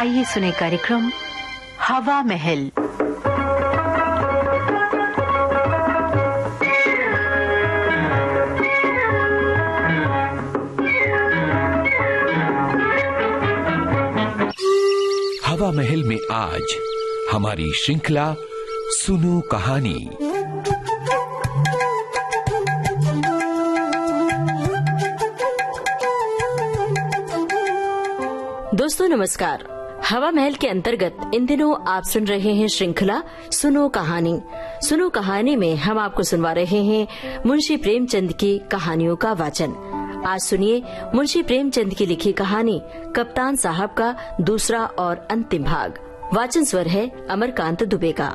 आइए सुने कार्यक्रम हवा महल। हवा महल में आज हमारी श्रृंखला सुनो कहानी। दोस्तों नमस्कार। हवा महल के अंतर्गत इन दिनों आप सुन रहे हैं श्रृंखला सुनो कहानी। सुनो कहानी में हम आपको सुनवा रहे हैं मुंशी प्रेमचंद की कहानियों का वाचन। आज सुनिए मुंशी प्रेमचंद की लिखी कहानी कप्तान साहब का दूसरा और अंतिम भाग। वाचन स्वर है अमरकांत दुबे का।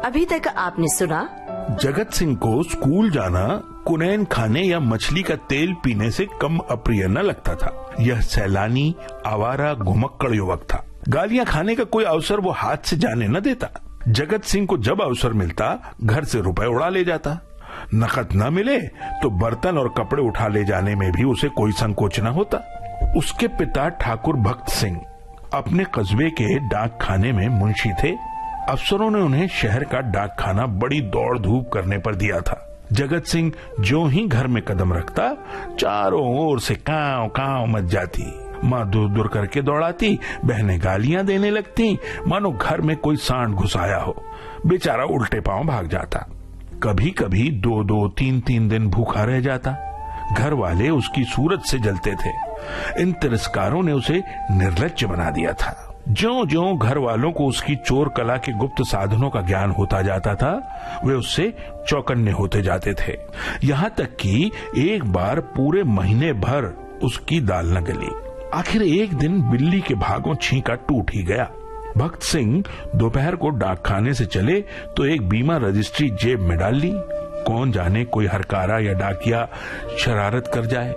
अभी तक आपने सुना, जगत सिंह को स्कूल जाना कुनैन खाने या मछली का तेल पीने से कम अप्रिय न लगता था। यह सैलानी आवारा घुमक्कड़ युवक था। गालियां खाने का कोई अवसर वो हाथ से जाने न देता। जगत सिंह को जब अवसर मिलता घर से रुपए उड़ा ले जाता। नकद न मिले तो बर्तन और कपड़े उठा ले जाने में भी उसे कोई संकोच न होता। उसके पिता ठाकुर भक्त सिंह अपने कस्बे के डाक खाने में मुंशी थे। अफसरों ने उन्हें शहर का डाक खाना बड़ी दौड़ धूप करने पर दिया था। जगत सिंह जो ही घर में कदम रखता, चारों ओर से कांव कांव मच जाती। माँ दूर दूर करके दौड़ाती, बहनें गालियां देने लगती, मानो घर में कोई सांड घुसाया हो। बेचारा उल्टे पांव भाग जाता। कभी कभी 2-2, 3-3 दिन भूखा रह जाता। घर वाले उसकी सूरत से जलते थे। इन तिरस्कारों ने उसे निर्लज्ज बना दिया था। ज्यों-ज्यों घर वालों को उसकी चोर कला के गुप्त साधनों का ज्ञान होता जाता था, वे उससे चौकन्ने होते जाते थे। यहाँ तक कि एक बार पूरे महीने भर उसकी दाल न गली। आखिर एक दिन बिल्ली के भागों छींका टूट ही गया। भक्त सिंह दोपहर को डाक खाने से चले तो एक बीमा रजिस्ट्री जेब में डाल ली। कौन जाने कोई हरकारा या डाकिया शरारत कर जाए।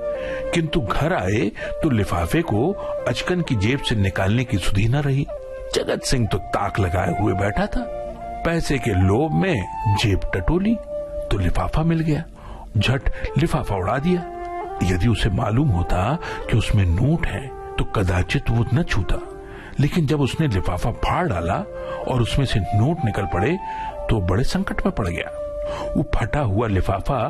किंतु घर आए तो लिफाफे को अचकन की जेब से निकालने की सुधि न रही। जगत सिंह तो ताक लगाए हुए बैठा था। पैसे के लोभ में जेब टटोली तो लिफाफा मिल गया। झट लिफाफा उड़ा दिया। यदि उसे मालूम होता कि उसमें नोट है तो कदाचित वो न छूता। लेकिन जब उसने लिफाफा फाड़ डाला और उसमें से नोट निकल पड़े तो बड़े संकट में पड़ गया। वो फटा हुआ लिफाफा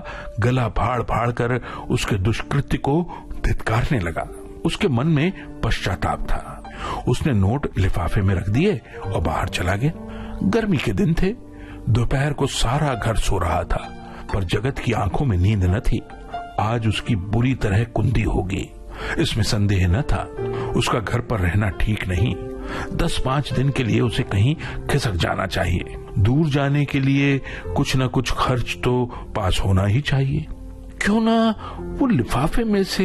गला फाड़ फाड़ कर उसके दुष्कृत्य को धिक्कारने लगा। उसके मन में पश्चाताप था। उसने नोट लिफाफे में रख दिए और बाहर चला गया। गर्मी के दिन थे। दोपहर को सारा घर सो रहा था, पर जगत की आंखों में नींद न थी। आज उसकी बुरी तरह कुंदी होगी, इसमें संदेह न था। उसका घर पर रहना ठीक नहीं। 10-5 दिन के लिए उसे कहीं खिसक जाना चाहिए। दूर जाने के लिए कुछ न कुछ खर्च तो पास होना ही चाहिए। क्यों ना वो लिफाफे में से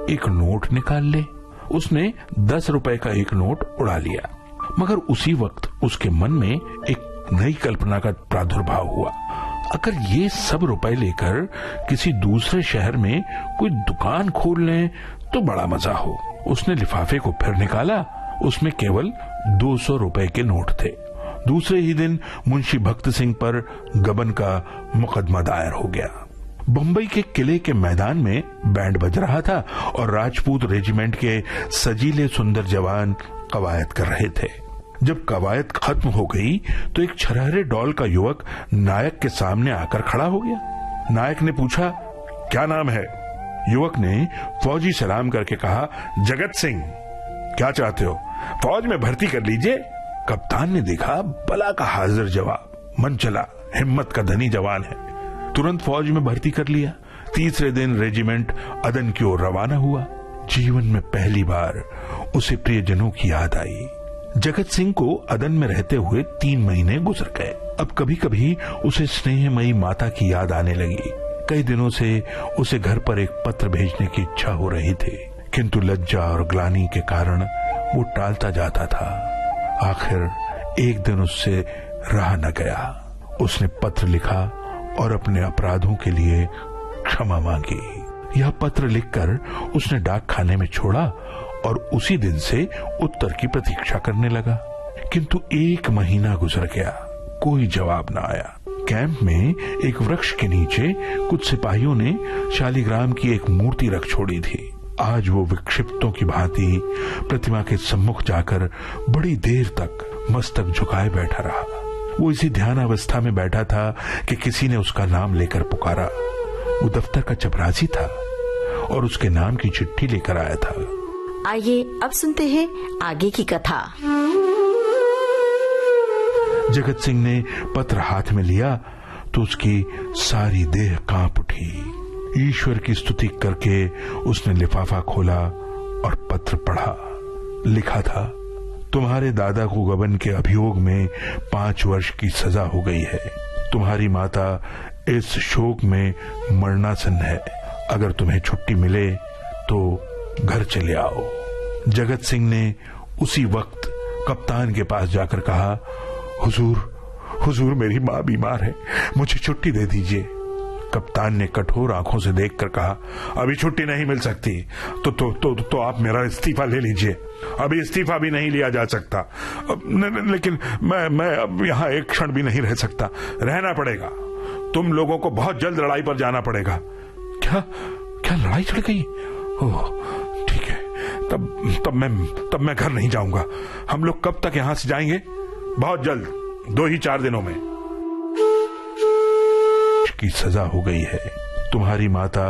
एक नोट निकाल ले। उसने 10 रुपए का एक नोट उड़ा लिया। मगर उसी वक्त उसके मन में एक नई कल्पना का प्रादुर्भाव हुआ। अगर ये सब रुपए लेकर किसी दूसरे शहर में कोई दुकान खोल लें तो बड़ा मजा हो। उसने लिफाफे को फिर निकाला। उसमें केवल 200 रुपए के नोट थे। दूसरे ही दिन मुंशी भक्त सिंह पर गबन का मुकदमा दायर हो गया। बम्बई के किले के मैदान में बैंड बज रहा था और राजपूत रेजिमेंट के सजीले सुंदर जवान कवायद कर रहे थे। जब कवायद खत्म हो गई तो एक छरहरे डॉल का युवक नायक के सामने आकर खड़ा हो गया। नायक ने पूछा, क्या नाम है? युवक ने फौजी सलाम करके कहा, जगत सिंह। क्या चाहते हो? फौज में भर्ती कर लीजिए। कप्तान ने देखा बला का हाजिर जवाब। मन चला, हिम्मत का धनी जवान है। तुरंत फौज में भर्ती कर लिया। तीसरे दिन रेजिमेंट अदन की ओर रवाना हुआ। जीवन में पहली बार उसे प्रियजनों की याद आई। जगत सिंह को अदन में रहते हुए 3 महीने गुजर गए। अब कभी कभी उसे स्नेहमयी माता की याद आने लगी। कई दिनों से उसे घर पर एक पत्र भेजने की इच्छा हो रही थी, किंतु लज्जा और ग्लानि के कारण वो टालता जाता था। आखिर एक दिन उससे रहा न गया। उसने पत्र लिखा और अपने अपराधों के लिए क्षमा मांगी। यह पत्र लिखकर उसने डाक खाने में छोड़ा और उसी दिन से उत्तर की प्रतीक्षा करने लगा। किंतु 1 महीना गुजर गया, कोई जवाब न आया। कैंप में एक वृक्ष के नीचे कुछ सिपाहियों ने शालिग्राम की एक मूर्ति रख छोड़ी थी। आज वो विक्षिप्तों की भांति प्रतिमा के सम्मुख जाकर बड़ी देर तक मस्तक झुकाए बैठा रहा। वो इसी ध्यान अवस्था में बैठा था कि किसी ने उसका नाम लेकर पुकारा। वो दफ्तर का चपरासी था और उसके नाम की चिट्ठी लेकर आया था। आइए अब सुनते हैं आगे की कथा। जगत सिंह ने पत्र हाथ में लिया तो उसकी सारी देह कांप उठी। ईश्वर की स्तुति करके उसने लिफाफा खोला और पत्र पढ़ा। लिखा था, तुम्हारे दादा को गबन के अभियोग में 5 वर्ष की सजा हो गई है। तुम्हारी माता इस शोक में मरणासन है। अगर तुम्हें छुट्टी मिले तो घर चले आओ। जगत सिंह ने उसी वक्त कप्तान के पास जाकर कहा, हुजूर मेरी माँ बीमार है, मुझे छुट्टी दे दीजिए। कप्तान ने कठोर आंखों से देखकर कहा, अभी छुट्टी नहीं मिल सकती तो आप मेरा इस्तीफा ले लीजिए। अभी इस्तीफा भी नहीं लिया जा सकता। लेकिन मैं अब यहाँ एक क्षण भी नहीं रह सकता। रहना पड़ेगा। तुम लोगों को बहुत जल्द लड़ाई पर जाना पड़ेगा। क्या लड़ाई छिड़ गई? ओह ठीक है, तब मैं घर नहीं जाऊंगा। हम लोग कब तक यहाँ से जाएंगे? बहुत जल्द, 2 ही 4 दिनों में। की सजा हो गई है। तुम्हारी माता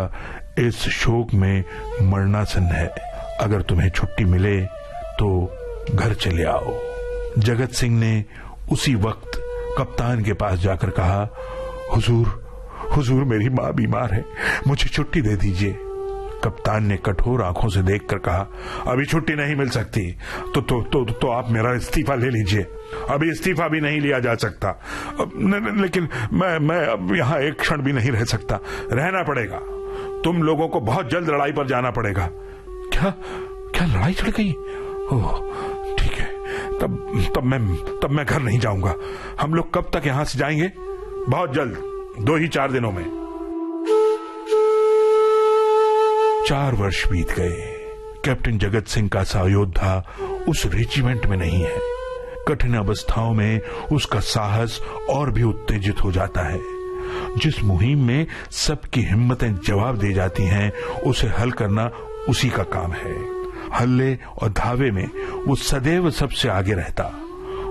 इस शोक में मरणासन है। अगर तुम्हें छुट्टी मिले तो घर चले आओ। जगत सिंह ने उसी वक्त कप्तान के पास जाकर कहा, हुजूर मेरी माँ बीमार है, मुझे छुट्टी दे दीजिए। कप्तान ने कठोर आंखों से देखकर कहा, अभी छुट्टी नहीं मिल सकती तो आप मेरा इस्तीफा ले लीजिए। अभी इस्तीफा भी नहीं लिया जा सकता। लेकिन मैं अब यहाँ एक क्षण भी नहीं रह सकता। रहना पड़ेगा। तुम लोगों को बहुत जल्द लड़ाई पर जाना पड़ेगा। क्या लड़ाई छिड़ गई? ओह ठीक है, तब मैं घर नहीं जाऊंगा। हम लोग कब तक यहाँ से जाएंगे? बहुत जल्द, 2 ही 4 दिनों में। 4 वर्ष बीत गए। कैप्टन जगत सिंह का सायोद्धा उस रेजिमेंट में नहीं है। कठिन अवस्थाओं में उसका साहस और भी उत्तेजित हो जाता है। जिस मुहिम में सबकी हिम्मतें जवाब दे जाती हैं, उसे हल करना उसी का काम है। हल्ले और धावे में वो सदैव सबसे आगे रहता।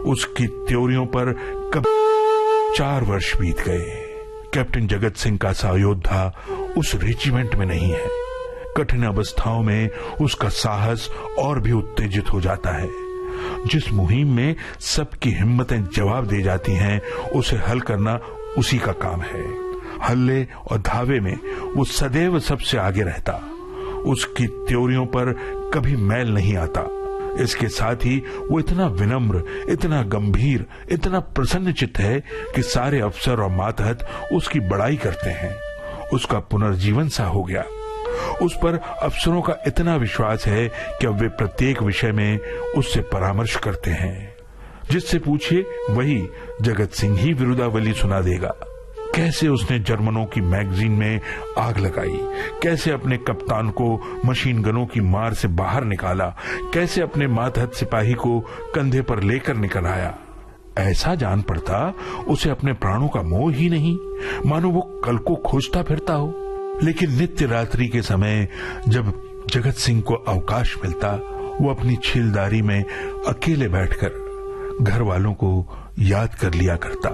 उसकी त्योरियों पर कभी 4 वर्ष बीत गए। कैप्टन जगत सिंह का सायोद्धा उस रेजिमेंट में नहीं है। कठिन अवस्थाओं में उसका साहस और भी उत्तेजित हो जाता है। जिस मुहिम में सबकी हिम्मतें जवाब दे जाती हैं, उसे हल करना उसी का काम है। हल्ले और धावे में वो सदैव सबसे आगे रहता। उसकी त्योरियों पर कभी मैल नहीं आता। इसके साथ ही वो इतना विनम्र, इतना गंभीर, इतना प्रसन्नचित्त है कि सारे अफसर और मातहत उसकी बड़ाई करते हैं। उसका पुनर्जीवन सा हो गया। उस पर अफसरों का इतना विश्वास है कि अब वे प्रत्येक विषय में उससे परामर्श करते हैं। जिससे पूछिए वही जगत सिंह ही विरुदावली सुना देगा। कैसे उसने जर्मनों की मैगजीन में आग लगाई, कैसे अपने कप्तान को मशीन गनों की मार से बाहर निकाला, कैसे अपने मातहत सिपाही को कंधे पर लेकर निकल आया। ऐसा जान पड़ता उसे अपने प्राणों का मोह ही नहीं, मानो वो कल को खोजता फिरता हो। लेकिन नित्य रात्रि के समय जब जगत सिंह को अवकाश मिलता, वो अपनी छीलदारी में अकेले बैठकर घर वालों को याद कर लिया करता।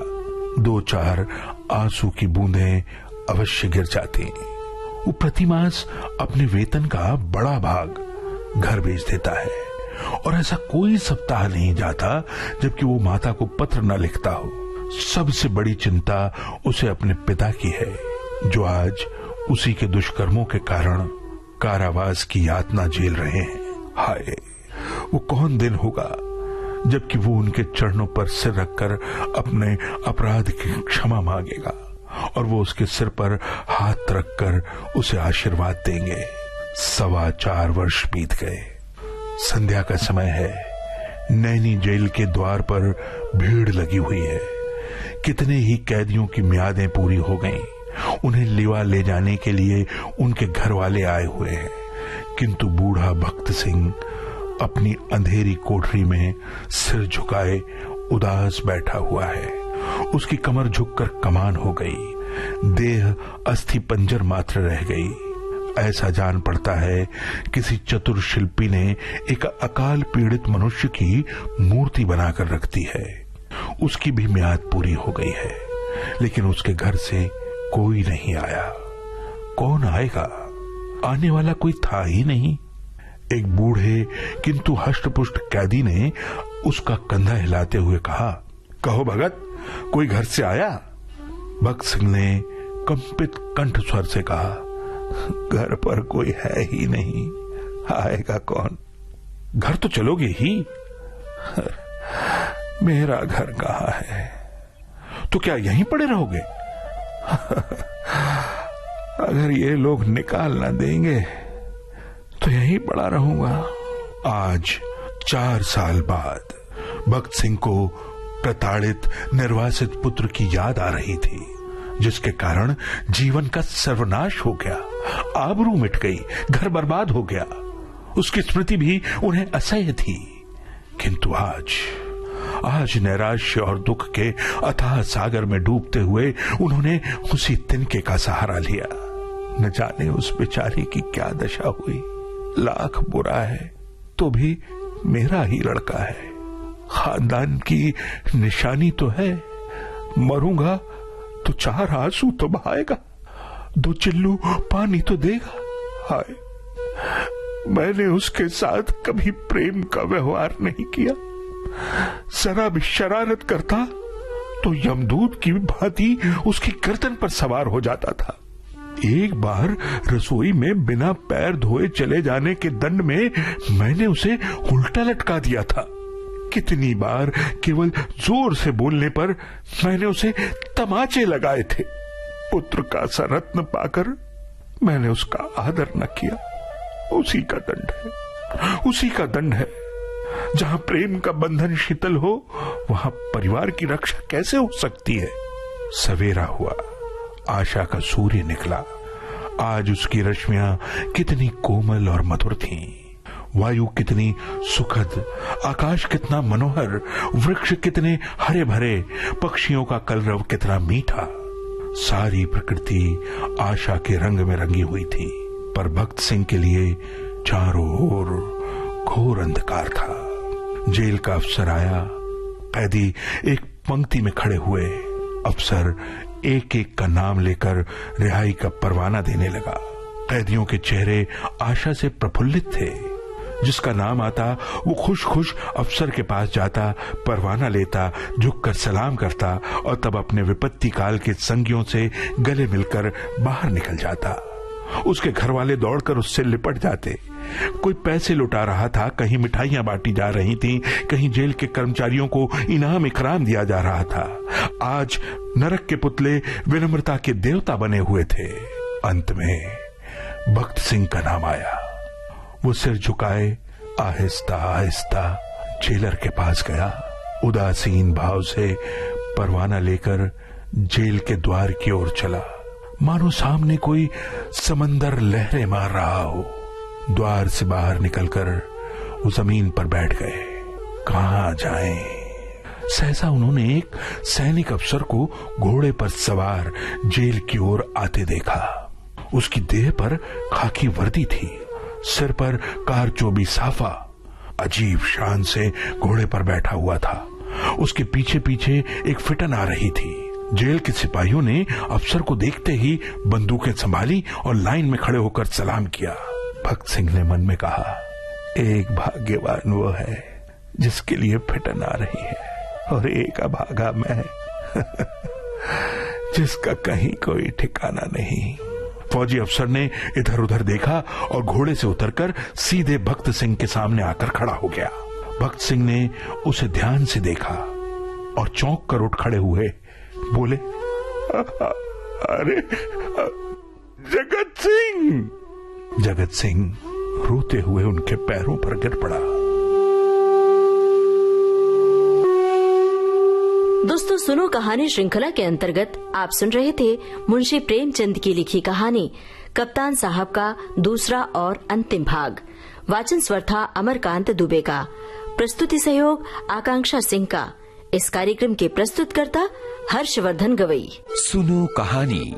2-4 आंसू की बूंदें अवश्य गिर जाती। वो प्रतिमास अपने वेतन का बड़ा भाग घर भेज देता है और ऐसा कोई सप्ताह नहीं जाता जबकि वो माता को पत्र न लिखता हो। सबसे बड़ी चिंता उसे अपने पिता की है, जो आज उसी के दुष्कर्मों के कारण कारावास की यातना झेल रहे हैं। हाय, वो कौन दिन होगा जबकि वो उनके चरणों पर सिर रखकर अपने अपराध की क्षमा मांगेगा और वो उसके सिर पर हाथ रखकर उसे आशीर्वाद देंगे। 4.25 वर्ष बीत गए। संध्या का समय है। नैनी जेल के द्वार पर भीड़ लगी हुई है। कितने ही कैदियों की म्यादें पूरी हो गईं। उन्हें लिवा ले जाने के लिए उनके घर वाले आए हुए हैं, किंतु बूढ़ा भक्त सिंह अपनी अंधेरी कोठरी में सिर झुकाए उदास बैठा हुआ है। उसकी कमर झुककर कमान हो गई, देह अस्थि पंजर मात्र रह गई। ऐसा जान पड़ता है किसी चतुर शिल्पी ने एक अकाल पीड़ित मनुष्य की मूर्ति बनाकर रख दी है। उसकी भी म्याद पूरी हो गई है, लेकिन उसके घर से कोई नहीं आया। कौन आएगा? आने वाला कोई था ही नहीं। एक बूढ़े किंतु हष्टपुष्ट कैदी ने उसका कंधा हिलाते हुए कहा, कहो भगत, कोई घर से आया? भक्त सिंह ने कंपित कंठ स्वर से कहा, घर पर कोई है ही नहीं, आएगा कौन? घर तो चलोगे ही। मेरा घर कहाँ है? तो क्या यहीं पड़े रहोगे? अगर ये लोग निकाल ना देंगे तो यहीं पड़ा रहूंगा। आज 4 साल बाद भक्त सिंह को प्रताड़ित निर्वासित पुत्र की याद आ रही थी, जिसके कारण जीवन का सर्वनाश हो गया, आबरू मिट गई, घर बर्बाद हो गया। उसकी स्मृति भी उन्हें असह्य थी। किंतु आज नैराश्य और दुख के अथाह सागर में डूबते हुए उन्होंने उसी तिनके का सहारा लिया। न जाने उस बेचारी की क्या दशा हुई। लाख बुरा है तो भी मेरा ही लड़का है, खानदान की निशानी तो है। मरूंगा तो 4 आंसू तो बहाएगा, 2 चिल्लू पानी तो देगा। हाय, मैंने उसके साथ कभी प्रेम का व्यवहार नहीं किया। जरा भी शरारत करता तो यमदूत की भांति उसकी गर्दन पर सवार हो जाता था। एक बार रसोई में बिना पैर धोए चले जाने के दंड में मैंने उसे उल्टा लटका दिया था। कितनी बार केवल जोर से बोलने पर मैंने उसे तमाचे लगाए थे। पुत्र का सा रत्न पाकर मैंने उसका आदर न किया। उसी का दंड है, उसी का दंड है। जहां प्रेम का बंधन शीतल हो, वहां परिवार की रक्षा कैसे हो सकती है? सवेरा हुआ, आशा का सूर्य निकला। आज उसकी रश्मियां कितनी कोमल और मधुर थीं। वायु कितनी सुखद, आकाश कितना मनोहर, वृक्ष कितने हरे भरे, पक्षियों का कलरव कितना मीठा। सारी प्रकृति आशा के रंग में रंगी हुई थी। पर भक्त सिंह के लिए चारों ओर घोर अंधकार था। जेल का अफसर आया। कैदी एक पंक्ति में खड़े हुए। अफसर एक एक का नाम लेकर रिहाई का परवाना देने लगा। कैदियों के चेहरे आशा से प्रफुल्लित थे। जिसका नाम आता वो खुश खुश अफसर के पास जाता, परवाना लेता, झुककर सलाम करता और तब अपने विपत्ति काल के संगियों से गले मिलकर बाहर निकल जाता। उसके घर वाले दौड़कर उससे लिपट जाते। कोई पैसे लुटा रहा था, कहीं मिठाइयां बांटी जा रही थीं, कहीं जेल के कर्मचारियों को इनाम इकराम दिया जा रहा था। आज नरक के पुतले विनम्रता के देवता बने हुए थे। अंत में भक्त सिंह का नाम आया। वो सिर झुकाए आहिस्ता आहिस्ता जेलर के पास गया। उदासीन भाव से परवाना लेकर जेल के द्वार की ओर चला, मानो सामने कोई समंदर लहरें मार रहा हो। द्वार से बाहर निकलकर वो जमीन पर बैठ गए। कहां जाएं? सहसा उन्होंने एक सैनिक अफसर को घोड़े पर सवार जेल की ओर आते देखा। उसकी देह पर खाकी वर्दी थी, सिर पर कारचोबी साफा। अजीब शान से घोड़े पर बैठा हुआ था। उसके पीछे पीछे एक फिटन आ रही थी। जेल के सिपाहियों ने अफसर को देखते ही बंदूकें संभाली और लाइन में खड़े होकर सलाम किया। भक्त सिंह ने मन में कहा, एक भाग्यवान वो है जिसके लिए फिटन आ रही है, और एक अभागा मैं जिसका कहीं कोई ठिकाना नहीं। फौजी अफसर ने इधर उधर देखा और घोड़े से उतरकर सीधे भक्त सिंह के सामने आकर खड़ा हो गया। भक्त सिंह ने उसे ध्यान से देखा और चौंक कर उठ खड़े हुए बोले, अरे जगत सिंह। जगत सिंह रोते हुए उनके पैरों पर गिर पड़ा। दोस्तों, सुनो कहानी श्रृंखला के अंतर्गत आप सुन रहे थे मुंशी प्रेमचंद की लिखी कहानी कप्तान साहब का दूसरा और अंतिम भाग। वाचन स्वर था अमरकांत दुबे का। प्रस्तुति सहयोग आकांक्षा सिंह का। इस कार्यक्रम के प्रस्तुतकर्ता हर्षवर्धन गवई। सुनो कहानी।